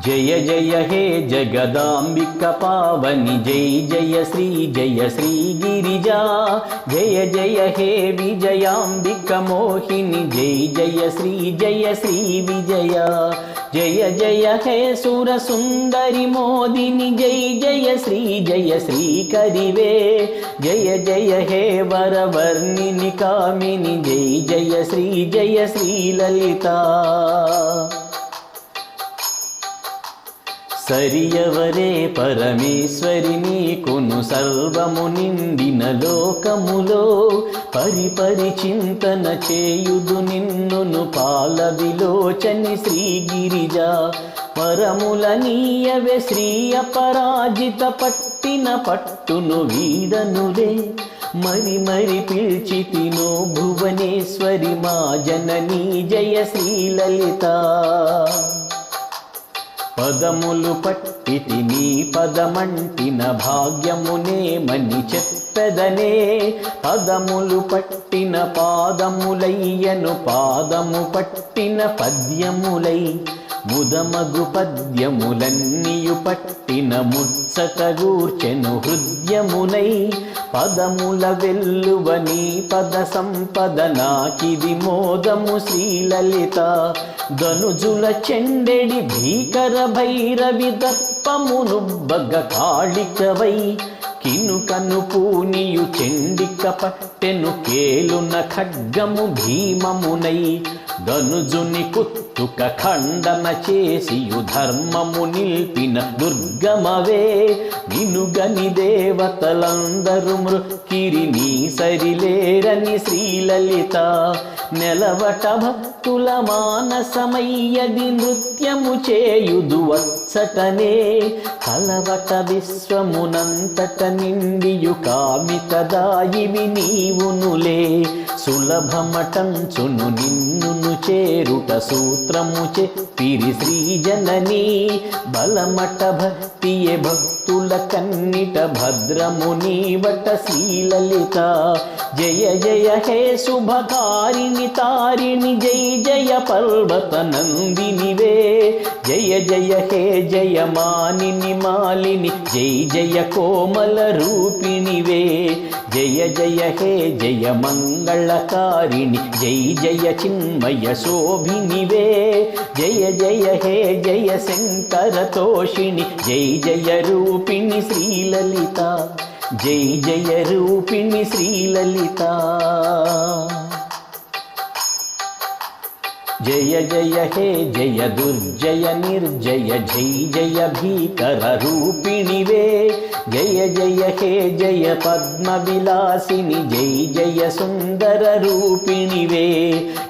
జయ జయ హే జగదాంబిక పావని జై జయ శ్రీ గిరిజా జయ జయ హే విజయాంబిక మోహిని జయ శ్రీ విజయ జయ జయ హే సుర సుందరి మోదిని జయ శ్రీ కరివే జయ జయ హే వరవర్ణిని కామిని జయ శ్రీ లలిత సరియవరే పరమేశ్వరి నీకును సర్వము నిండిన లోకములో పరిపరి చింతన చేయుదు నిన్నును పాల విలోచని శ్రీగిరిజా పరముల నీయవే శ్రీ అపరాజిత పట్టిన పట్టును వీడనులే మరి పిల్చితినో భువనేశ్వరి మా జననీ జయ శ్రీలలిత పదములు పట్టితి నీ పదమంటిన భాగ్యమునే మని చెప్పెదనే పదములు పట్టిన పాదములయ్యను పాదము పట్టిన పద్యములై ముదమగు పద్యములన్నీయు పట్టిన ముచ్చటగూర్చెను హృదయమునై పదముల వెల్లువ నీ పద సంపద నాకిది మోదము శ్రీలలిత ధనుజుల చెండెడి భీకర భైరవి దర్పమును బగ కాళికవై కినుకను పూనియు చెండిక పట్టెను కేలున ఖడ్గము భీమమునై ధనుజుని కుత్తుక ఖండన చేసియు ధర్మము నిల్పిన దుర్గమవే నినుగని దేవతలందరు మృక్కిరి నీ సరిలేరని శ్రీలలిత నెలవట భక్తుల మానసమయ్యది నృత్యము చేయుదు వత్సటనే కలవట విశ్వమునంతట నిండియు కామితదాయివి నీవునులే సులభమటంచును నిన్నును చేరుట సూత్రము చెప్పిరి శ్రీజననీ బలమట భక్తియే భక్తుల కన్నిట భద్రము నీవట శ్రీలలిత జయ జయ హే శుభకారిణి తారిణి జయ పర్వత నందినివే జయ జయ హే జయ మానిని మాలిని జయ కోమల రూపిణివే జయ జయ హే జయ మంగళకారిణి జయ చిన్మయ శోభినివే జయ జయ హే జయ శంకర తోషిణి జయ రూపిణి శ్రీలలిత జయ రూపిణి శ్రీలలిత జయ జయ హే జయ దుర్జయ నిర్జయ జయ భీకర రూపిణివే జయ జయ హే జయ పద్మ విలాసిని జయ సుందర రూపిణివే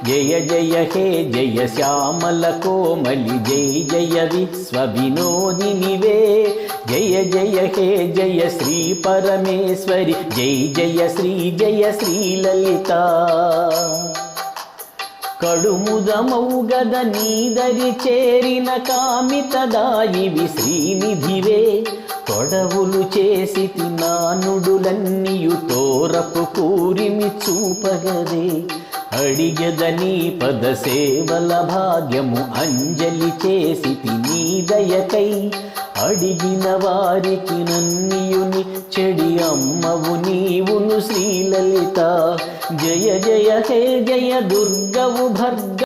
జయ జయ హే జయ శ్యామల కోమలి జయ విశ్వ వినోదినివే జయ జయ హే జయ శ్రీ పరమేశ్వరి జయ శ్రీలలిత కడుముదమౌగద నీదరి చేరిన కామితదాయివి శ్రీనిధివే తొడవులు చేసి నానుడులన్నీయు తోరపు కూరిమి చూపగదే అడిగదని పద సేవల భాగ్యము అంజలి చేసి నీ దయకై అడిగిన వారికి నన్నియుని చెడి అమ్మవు నీవును శ్రీలలిత జయ జయ హే జయ దుర్గవు భర్గ